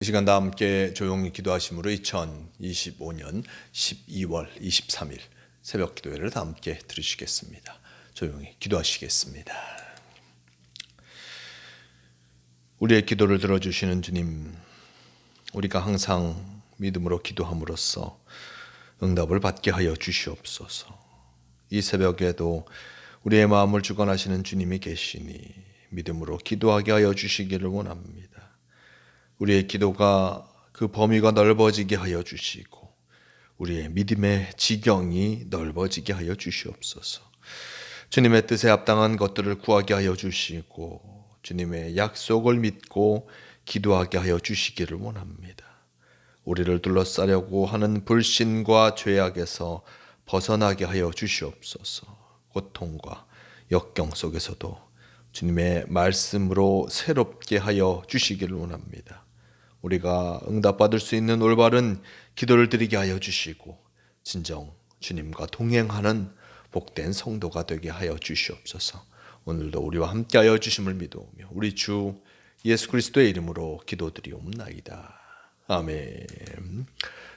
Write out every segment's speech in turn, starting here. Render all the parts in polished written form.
이 시간 다 함께 조용히 기도하심으로 2025년 12월 23일 새벽 기도회를 다 함께 들으시겠습니다. 조용히 기도하시겠습니다. 우리의 기도를 들어주시는 주님, 우리가 항상 믿음으로 기도함으로써 응답을 받게 하여 주시옵소서. 이 새벽에도 우리의 마음을 주관하시는 주님이 계시니 믿음으로 기도하게 하여 주시기를 원합니다. 우리의 기도가 그 범위가 넓어지게 하여 주시고 우리의 믿음의 지경이 넓어지게 하여 주시옵소서. 주님의 뜻에 합당한 것들을 구하게 하여 주시고 주님의 약속을 믿고 기도하게 하여 주시기를 원합니다. 우리를 둘러싸려고 하는 불신과 죄악에서 벗어나게 하여 주시옵소서. 고통과 역경 속에서도 주님의 말씀으로 새롭게 하여 주시기를 원합니다. 우리가 응답받을 수 있는 올바른 기도를 드리게 하여 주시고 진정 주님과 동행하는 복된 성도가 되게 하여 주시옵소서. 오늘도 우리와 함께하여 주심을 믿으며 우리 주 예수 그리스도의 이름으로 기도드리옵나이다. 아멘.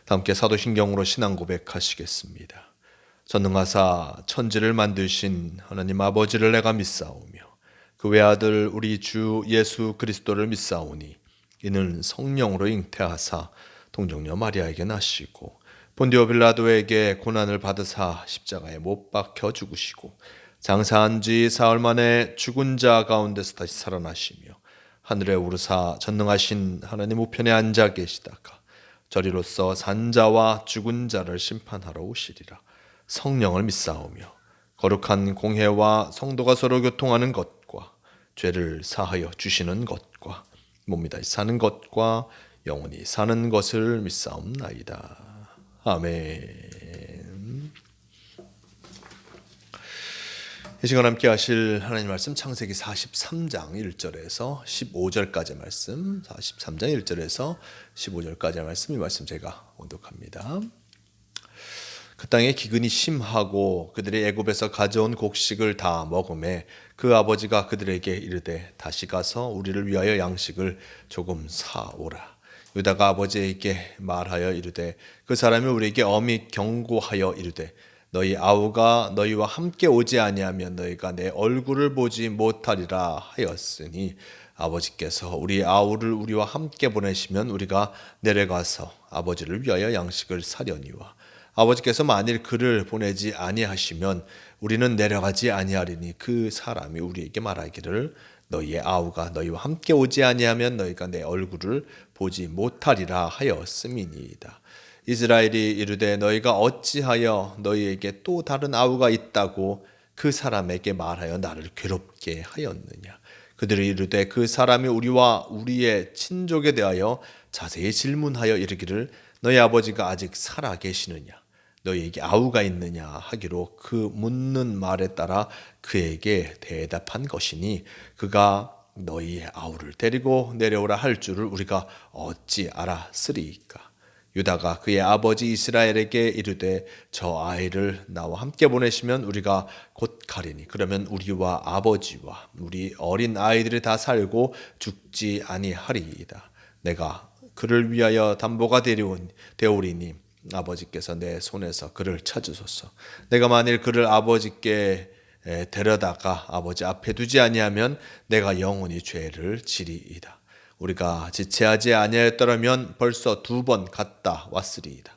함께 사도신경으로 신앙 고백하시겠습니다. 전능하사 천지를 만드신 하나님 아버지를 내가 믿사오며 그 외아들 우리 주 예수 그리스도를 믿사오니 이는 성령으로 잉태하사 동정녀 마리아에게 나시고 본디오 빌라도에게 고난을 받으사 십자가에 못 박혀 죽으시고 장사한 지 사흘 만에 죽은 자 가운데서 다시 살아나시며 하늘에 오르사 전능하신 하나님 우편에 앉아 계시다가 저리로서 산자와 죽은 자를 심판하러 오시리라. 성령을 믿사오며 거룩한 공회와 성도가 서로 교통하는 것과 죄를 사하여 주시는 것과 몸이 다시 사는 것과 영원히 사는 것을 믿사옵나이다. 아멘. 이 시간 함께 하실 하나님 말씀 창세기 43장 1절에서 15절까지 말씀, 43장 1절에서 15절까지 말씀, 이 말씀 제가 온독합니다. 그 땅에 기근이 심하고 그들이 애굽에서 가져온 곡식을 다 먹음에 그 아버지가 그들에게 이르되 다시 가서 우리를 위하여 양식을 조금 사오라. 유다가 아버지에게 말하여 이르되 그 사람이 우리에게 엄히 경고하여 이르되 너희 아우가 너희와 함께 오지 아니하면 너희가 내 얼굴을 보지 못하리라 하였으니 아버지께서 우리 아우를 우리와 함께 보내시면 우리가 내려가서 아버지를 위하여 양식을 사려니와 아버지께서 만일 그를 보내지 아니하시면 우리는 내려가지 아니하리니 그 사람이 우리에게 말하기를 너희의 아우가 너희와 함께 오지 아니하면 너희가 내 얼굴을 보지 못하리라 하였음이니이다. 이스라엘이 이르되 너희가 어찌하여 너희에게 또 다른 아우가 있다고 그 사람에게 말하여 나를 괴롭게 하였느냐. 그들이 이르되 그 사람이 우리와 우리의 친족에 대하여 자세히 질문하여 이르기를 너희 아버지가 아직 살아 계시느냐 너희에게 아우가 있느냐 하기로 그 묻는 말에 따라 그에게 대답한 것이니 그가 너희의 아우를 데리고 내려오라 할 줄을 우리가 어찌 알았으리이까. 유다가 그의 아버지 이스라엘에게 이르되 저 아이를 나와 함께 보내시면 우리가 곧 가리니 그러면 우리와 아버지와 우리 어린 아이들이 다 살고 죽지 아니하리이다. 내가 그를 위하여 담보가 되오리니 아버지께서 내 손에서 그를 찾으소서. 내가 만일 그를 아버지께 데려다가 아버지 앞에 두지 아니하면 내가 영원히 죄를 지리이다. 우리가 지체하지 아니하였더라면 벌써 2번 갔다 왔으리이다.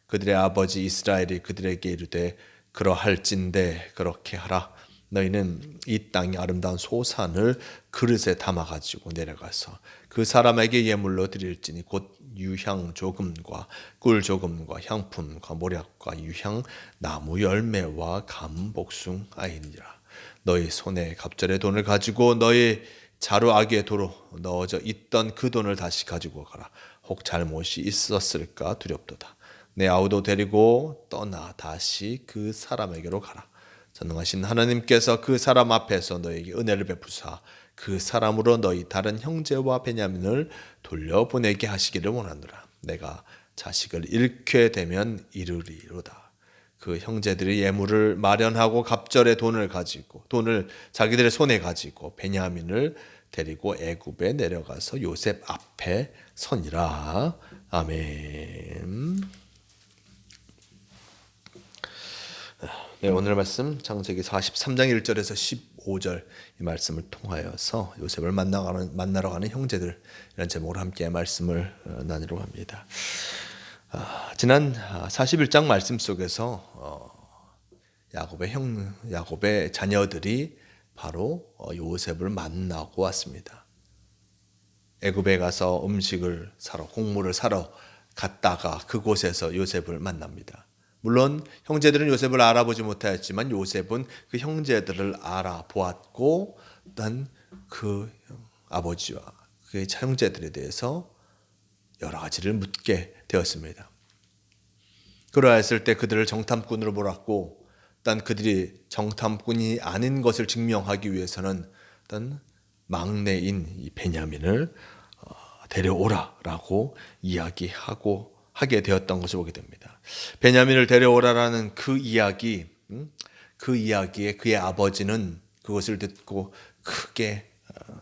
그들의 아버지 이스라엘이 그들에게 이르되 그러할진대 그렇게 하라. 너희는 이 땅의 아름다운 소산을 그릇에 담아가지고 내려가서 그 사람에게 예물로 드릴지니 곧 유향 조금과 꿀 조금과 향품과 모략과 유향 나무 열매와 감복숭 아이니라. 너희 손에 갑절의 돈을 가지고 너희 자루 아귀의 도로 넣어져 있던 그 돈을 다시 가지고 가라. 혹 잘못이 있었을까 두렵도다. 내 아우도 데리고 떠나 다시 그 사람에게로 가라. 전능하신 하나님께서 그 사람 앞에서 너에게 은혜를 베푸사 그 사람으로 너희 다른 형제와 베냐민을 돌려보내게 하시기를 원하노라. 내가 자식을 잃게 되면 이르리로다. 그 형제들이 예물을 마련하고 갑절의 돈을 자기들의 손에 가지고 베냐민을 데리고 애굽에 내려가서 요셉 앞에 서니라. 아멘. 네, 오늘 말씀 창세기 43장 1절에서 15절 이 말씀을 통하여서 요셉을 만나러 가는 형제들 이런 제목으로 함께 말씀을 나누려고 합니다. 지난 41장 말씀 속에서 야곱의 자녀들이 바로 요셉을 만나고 왔습니다. 애굽에 가서 음식을 사러, 곡물을 사러 갔다가 그곳에서 요셉을 만납니다. 물론 형제들은 요셉을 알아보지 못하였지만 요셉은 그 형제들을 알아보았고 또 그 아버지와 그의 형제들에 대해서 여러 가지를 묻게 되었습니다. 그러했을 때 그들을 정탐꾼으로 몰았고 또 그들이 정탐꾼이 아닌 것을 증명하기 위해서는 또 막내인 이 베냐민을 데려오라라고 하게 되었던 것을 보게 됩니다. 베냐민을 데려오라라는 그 이야기에 그의 아버지는 그것을 듣고 크게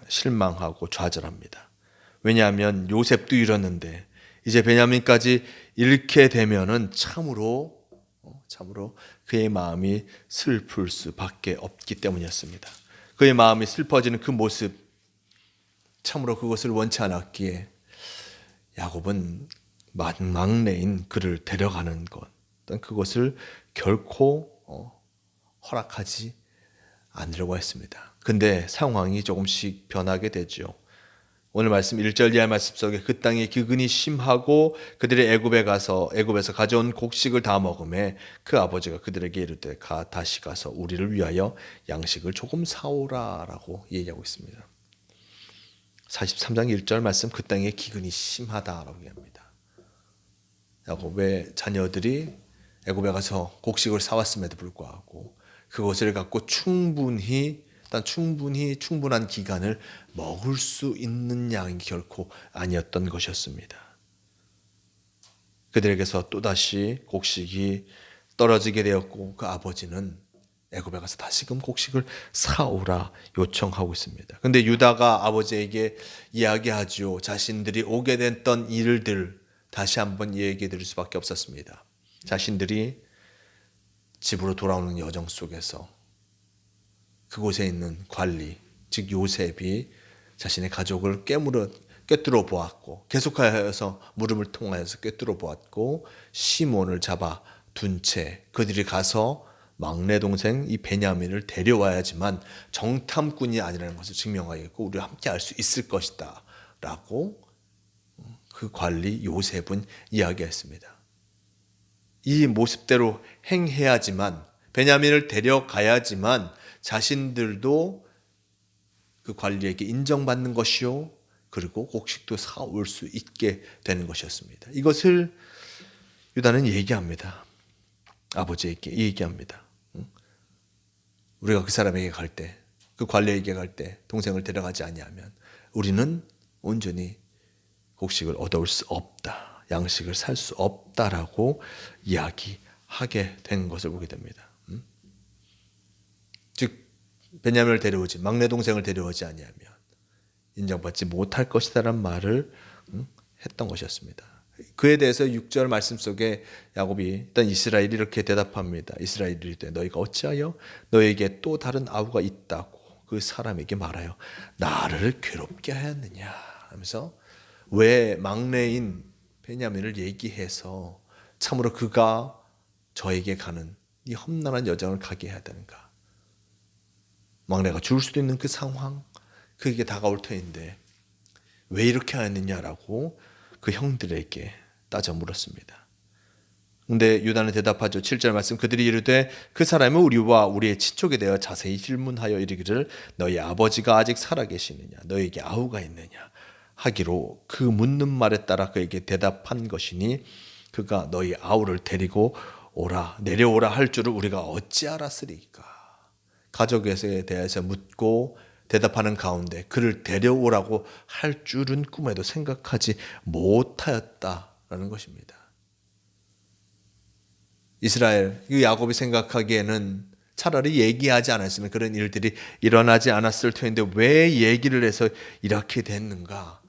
실망하고 좌절합니다. 왜냐하면 요셉도 잃었는데 이제 베냐민까지 잃게 되면은 참으로 그의 마음이 슬플 수밖에 없기 때문이었습니다. 그의 마음이 슬퍼지는 그 모습, 참으로 그것을 원치 않았기에 야곱은 막내인 그를 데려가는 것, 그것을 결코 허락하지 않으려고 했습니다. 근데 상황이 조금씩 변하게 되죠. 오늘 말씀 1절 이하 말씀 속에 그 땅이 기근이 심하고 그들이 애굽에서 가져온 곡식을 다 먹음에 그 아버지가 그들에게 이르되 다시 가서 우리를 위하여 양식을 조금 사오라라고 얘기하고 있습니다. 43장 1절 말씀 그 땅에 기근이 심하다라고 얘기합니다. 야곱의 자녀들이 애굽에 가서 곡식을 사왔음에도 불구하고 그것을 갖고 충분한 기간을 먹을 수 있는 양이 결코 아니었던 것이었습니다. 그들에게서 또다시 곡식이 떨어지게 되었고 그 아버지는 애굽에 가서 다시금 곡식을 사오라 요청하고 있습니다. 그런데 유다가 아버지에게 이야기하죠. 자신들이 오게 됐던 일들 다시 한번 얘기해 드릴 수밖에 없었습니다. 자신들이 집으로 돌아오는 여정 속에서 그곳에 있는 관리, 즉 요셉이 자신의 가족을 꿰뚫어 보았고 계속하여서 물음을 통하여서 꿰뚫어 보았고 시몬을 잡아 둔 채 그들이 가서 막내 동생 이 베냐민을 데려와야지만 정탐꾼이 아니라는 것을 증명하겠고 우리와 함께 할 수 있을 것이다 라고 그 관리 요셉은 이야기했습니다. 이 모습대로 행해야지만 베냐민을 데려가야지만 자신들도 그 관리에게 인정받는 것이요 그리고 곡식도 사올 수 있게 되는 것이었습니다. 이것을 유다는 얘기합니다. 아버지에게 얘기합니다. 우리가 그 사람에게 갈 때, 그 관리에게 갈 때 동생을 데려가지 아니하면 우리는 온전히 곡식을 얻어올 수 없다. 양식을 살 수 없다라고 이야기하게 된 것을 보게 됩니다. 즉 베냐민을 데려오지 막내 동생을 데려오지 아니하면 인정받지 못할 것이다라는 말을 했던 것이었습니다. 그에 대해서 6절 말씀 속에 야곱이 일단 이스라엘이 이렇게 대답합니다. 이스라엘이 이르되 너희가 어찌하여 너에게 또 다른 아우가 있다고 그 사람에게 말하여 나를 괴롭게 하였느냐 하면서 왜 막내인 베냐민을 얘기해서 참으로 그가 저에게 가는 이 험난한 여정을 가게 해야 되는가. 막내가 죽을 수도 있는 그 상황 그게 다가올 터인데 왜 이렇게 하였느냐라고 그 형들에게 따져 물었습니다. 근데 유다는 대답하죠. 7절 말씀 그들이 이르되 그 사람은 우리와 우리의 친족에 대하여 자세히 질문하여 이르기를 너희 아버지가 아직 살아계시느냐 너희에게 아우가 있느냐 하기로 그 묻는 말에 따라 그에게 대답한 것이니 그가 너희 아우를 데리고 내려오라 할 줄을 우리가 어찌 알았으리까. 가족에 대해서 묻고 대답하는 가운데 그를 데려오라고 할 줄은 꿈에도 생각하지 못하였다라는 것입니다. 이스라엘, 이 야곱이 생각하기에는 차라리 얘기하지 않았으면 그런 일들이 일어나지 않았을 텐데 왜 얘기를 해서 이렇게 됐는가?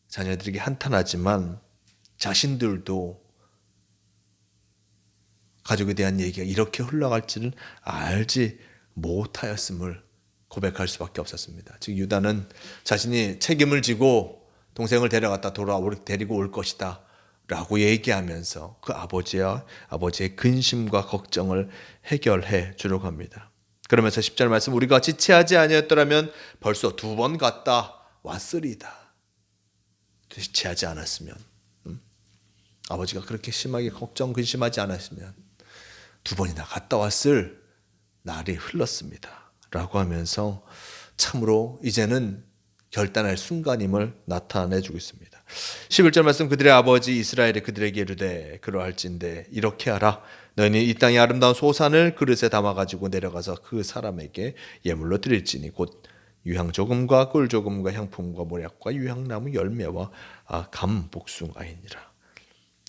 자녀들에게 한탄하지만 자신들도 가족에 대한 얘기가 이렇게 흘러갈지는 알지 못하였음을 고백할 수밖에 없었습니다. 즉 유다는 자신이 책임을 지고 동생을 데리고 올 것이다 라고 얘기하면서 그 아버지의 근심과 걱정을 해결해 주려고 합니다. 그러면서 10절 말씀, 우리가 지체하지 아니었더라면 벌써 2번 갔다 왔으리다. 지체하지 않았으면, 아버지가 그렇게 심하게 근심하지 않았으면 2번이나 갔다 왔을 날이 흘렀습니다 라고 하면서 참으로 이제는 결단할 순간임을 나타내주고 있습니다. 11절 말씀, 그들의 아버지 이스라엘이 그들에게 이르되 그러할진대 이렇게 하라. 너희는 이 땅의 아름다운 소산을 그릇에 담아가지고 내려가서 그 사람에게 예물로 드릴지니 곧 유향 조금과 꿀 조금과 향품과 모략과 유향나무 열매와 감 복숭아이니라.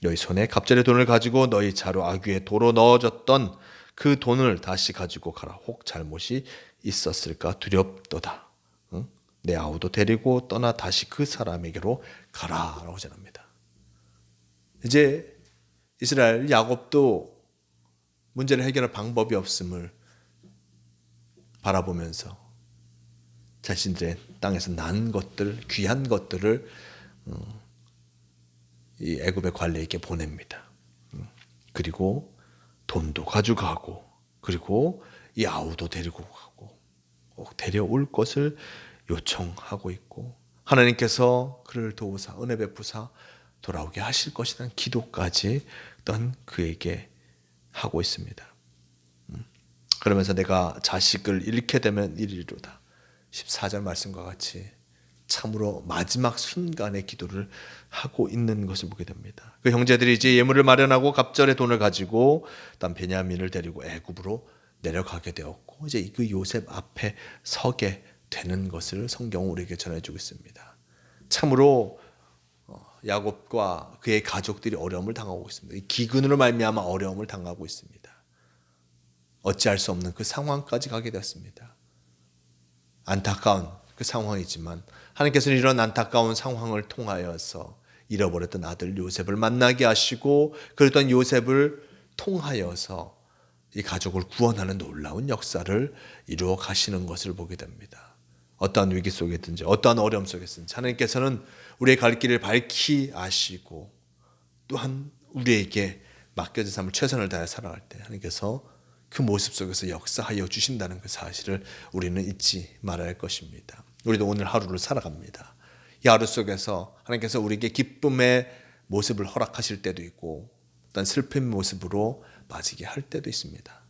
너희 손에 갑절의 돈을 가지고 너희 자루 아귀에 도로 넣어줬던 그 돈을 다시 가지고 가라. 혹 잘못이 있었을까 두렵도다. 내 아우도 데리고 떠나 다시 그 사람에게로 가라라고 전합니다. 이제 이스라엘 야곱도 문제를 해결할 방법이 없음을 바라보면서 자신들의 땅에서 난 것들, 귀한 것들을 이 애굽의 관리에게 보냅니다. 그리고 돈도 가져가고, 그리고 이 아우도 데리고 가고, 꼭 데려올 것을 요청하고 있고, 하나님께서 그를 도우사 은혜 베푸사 돌아오게 하실 것이라는 기도까지 던 그에게 하고 있습니다. 그러면서 내가 자식을 잃게 되면 이리로다. 14절 말씀과 같이 참으로 마지막 순간의 기도를 하고 있는 것을 보게 됩니다. 그 형제들이 이제 예물을 마련하고 갑절의 돈을 가지고 일단 베냐민을 데리고 애굽으로 내려가게 되었고, 이제 그 요셉 앞에 서게 되는 것을 성경은 우리에게 전해주고 있습니다. 참으로 야곱과 그의 가족들이 어려움을 당하고 있습니다. 기근으로 말미암아 어려움을 당하고 있습니다. 어찌할 수 없는 그 상황까지 가게 되었습니다. 안타까운 그 상황이지만 하나님께서는 이런 안타까운 상황을 통하여서 잃어버렸던 아들 요셉을 만나게 하시고, 그랬던 요셉을 통하여서 이 가족을 구원하는 놀라운 역사를 이루어 가시는 것을 보게 됩니다. 어떠한 위기 속에든지 어떠한 어려움 속에든지 하나님께서는 우리의 갈 길을 밝히 아시고, 또한 우리에게 맡겨진 삶을 최선을 다해 살아갈 때 하나님께서 그 모습 속에서 역사하여 주신다는 그 사실을 우리는 잊지 말아야 할 것입니다. 우리도 오늘 하루를 살아갑니다. 이 하루 속에서 하나님께서 우리에게 기쁨의 모습을 허락하실 때도 있고, 어떤 슬픔의 모습으로 빠지게 할 때도 있습니다.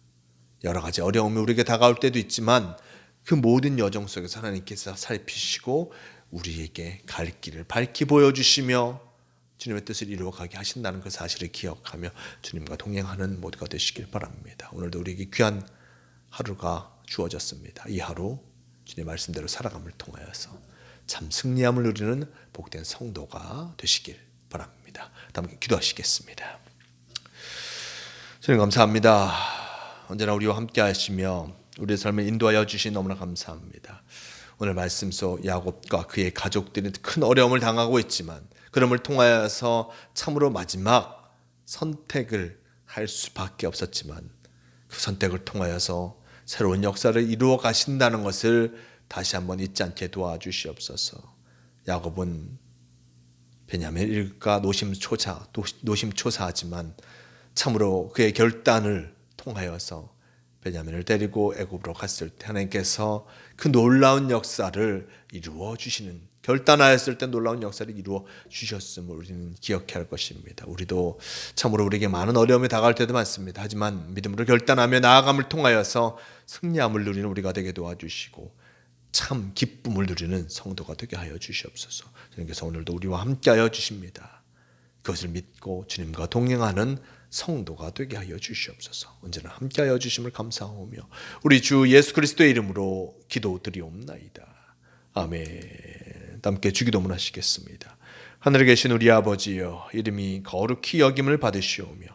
여러 가지 어려움이 우리에게 다가올 때도 있지만 그 모든 여정 속에서 하나님께서 살피시고 우리에게 갈 길을 밝히 보여주시며 주님의 뜻을 이루어가게 하신다는 그 사실을 기억하며 주님과 동행하는 모두가 되시길 바랍니다. 오늘도 우리에게 귀한 하루가 주어졌습니다. 이 하루 주님의 말씀대로 살아감을 통하여서 참 승리함을 누리는 복된 성도가 되시길 바랍니다. 함께 기도하시겠습니다. 주님 감사합니다. 언제나 우리와 함께 하시며 우리의 삶을 인도하여 주신 너무나 감사합니다. 오늘 말씀 속 야곱과 그의 가족들이 큰 어려움을 당하고 있지만 그럼을 통하여서 참으로 마지막 선택을 할 수밖에 없었지만 그 선택을 통하여서 새로운 역사를 이루어 가신다는 것을 다시 한번 잊지 않게 도와주시옵소서. 야곱은 베냐민 일가 노심초사하지만 참으로 그의 결단을 통하여서 베냐민을 데리고 애굽으로 갔을 때 하나님께서 그 놀라운 역사를 이루어 주시는, 결단하였을 때 놀라운 역사를 이루어 주셨음을 우리는 기억해야 할 것입니다. 우리도 참으로 우리에게 많은 어려움이 다가올 때도 많습니다. 하지만 믿음으로 결단하며 나아감을 통하여서 승리함을 누리는 우리가 되게 도와주시고 참 기쁨을 누리는 성도가 되게 하여 주시옵소서. 주님께서 오늘도 우리와 함께하여 주십니다. 그것을 믿고 주님과 동행하는 성도가 되게 하여 주시옵소서. 언제나 함께하여 주심을 감사하오며 우리 주 예수 그리스도의 이름으로 기도드리옵나이다. 아멘. 함께 주기도문 하시겠습니다. 하늘에 계신 우리 아버지여, 이름이 거룩히 여김을 받으시오며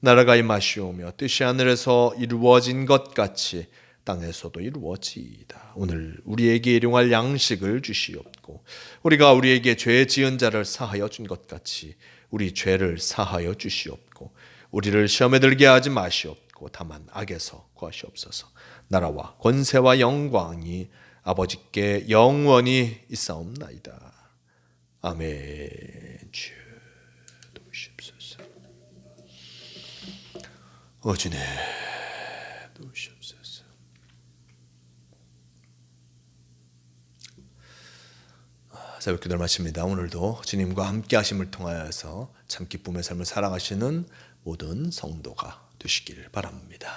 나라가 임하시오며 뜻이 하늘에서 이루어진 것 같이 땅에서도 이루어지이다. 오늘 우리에게 일용할 양식을 주시옵고 우리가 우리에게 죄 지은 자를 사하여 준 것 같이 우리 죄를 사하여 주시옵고 우리를 시험에 들게 하지 마시옵고 다만 악에서 구하시옵소서. 나라와 권세와 영광이 아버지께 영원히 있사옵나이다. 아멘. 주 도우시옵소서. 주님 도우시옵소서. 새벽 기도를 마칩니다. 오늘도 주님과 함께 하심을 통하여서 참 기쁨의 삶을 살아가시는 모든 성도가 되시길 바랍니다.